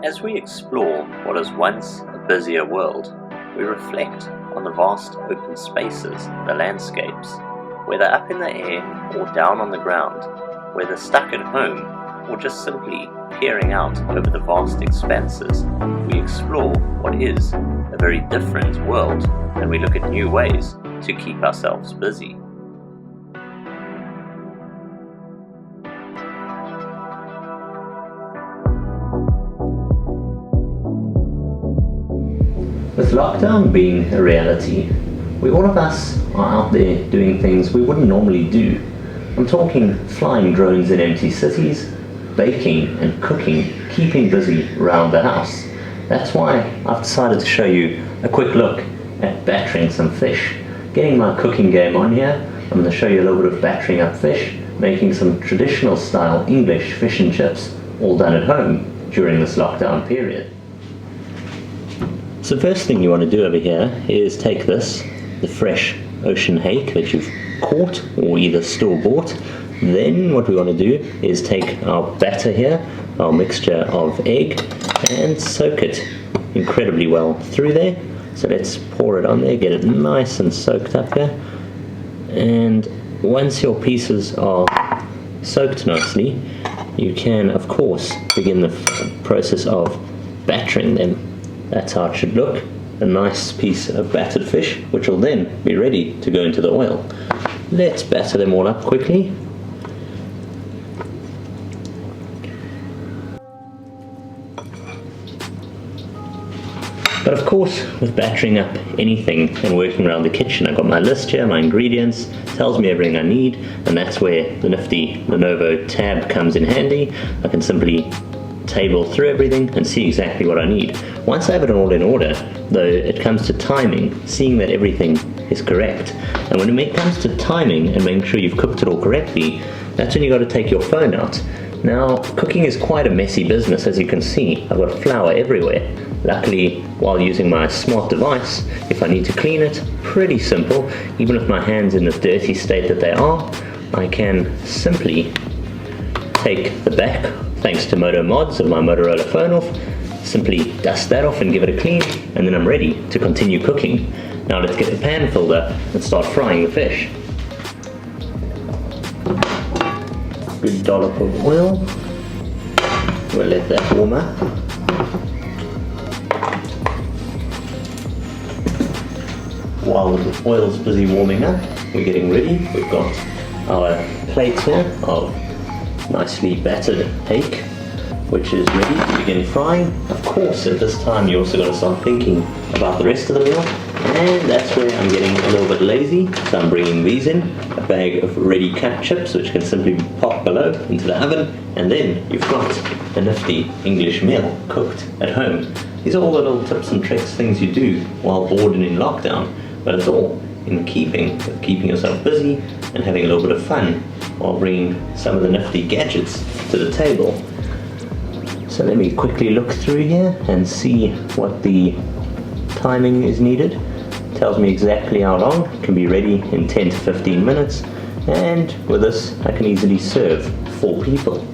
As we explore what was once a busier world, we reflect on the vast open spaces, the landscapes, whether up in the air or down on the ground, whether stuck at home or just simply peering out over the vast expanses. We explore what is a very different world, and we look at new ways to keep ourselves busy. With lockdown being a reality, all of us are out there doing things we wouldn't normally do. I'm talking flying drones in empty cities, baking and cooking, keeping busy around the house. That's why I've decided to show you a quick look at battering some fish. Getting my cooking game on here, I'm going to show you a little bit of battering up fish, making some traditional style English fish and chips, all done at home during this lockdown period. So the first thing you want to do over here is take this, the fresh ocean hake that you've caught or either store bought. Then what we want to do is take our batter here, our mixture of egg, and soak it incredibly well through there. So let's pour it on there, get it nice and soaked up here. And once your pieces are soaked nicely, you can of course begin the process of battering them. That's how it should look, a nice piece of battered fish, which will then be ready to go into the oil. Let's batter them all up quickly. But of course, with battering up anything and working around the kitchen, I've got my list here, my ingredients, tells me everything I need, and that's where the nifty Lenovo tab comes in handy. I can simply table through everything and see exactly what I need. Once I have it all in order, though, it comes to timing, seeing that everything is correct. And when it comes to timing and making sure you've cooked it all correctly, that's when you've got to take your phone out. Now, cooking is quite a messy business, as you can see. I've got flour everywhere. Luckily, while using my smart device, if I need to clean it, pretty simple. Even with my hands in the dirty state that they are, I can simply take the back, thanks to Moto mods of my Motorola phone off, simply dust that off and give it a clean, and then I'm ready to continue cooking. Now let's get the pan filled up and start frying the fish. Good dollop of oil. We'll let that warm up. While the oil's busy warming up, we're getting ready. We've got our plate here of nicely battered hake, which is ready to begin frying. Of course, at this time you also got to start thinking about the rest of the meal, and that's where I'm getting a little bit lazy. So I'm bringing these in, a bag of ready cut chips which can simply be popped below into the oven, and then you've got a nifty English meal cooked at home. These are all the little tips and tricks, things you do while bored and in lockdown, but it's all in keeping with keeping yourself busy and having a little bit of fun while bringing some of the nifty gadgets to the table. So let me quickly look through here and see what the timing is needed. It tells me exactly how long. It can be ready in 10 to 15 minutes, and with this I can easily serve 4 people.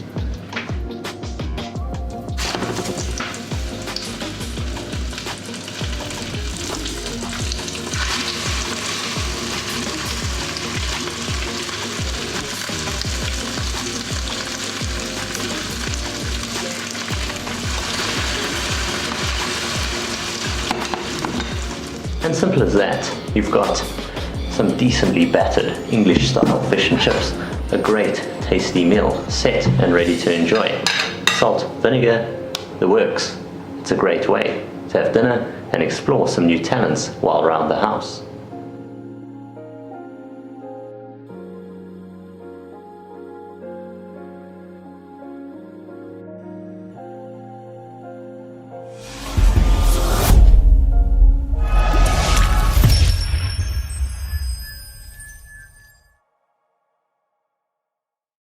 And simple as that, you've got some decently battered English style fish and chips, a great tasty meal set and ready to enjoy. Salt, vinegar, the works. It's a great way to have dinner and explore some new talents while around the house.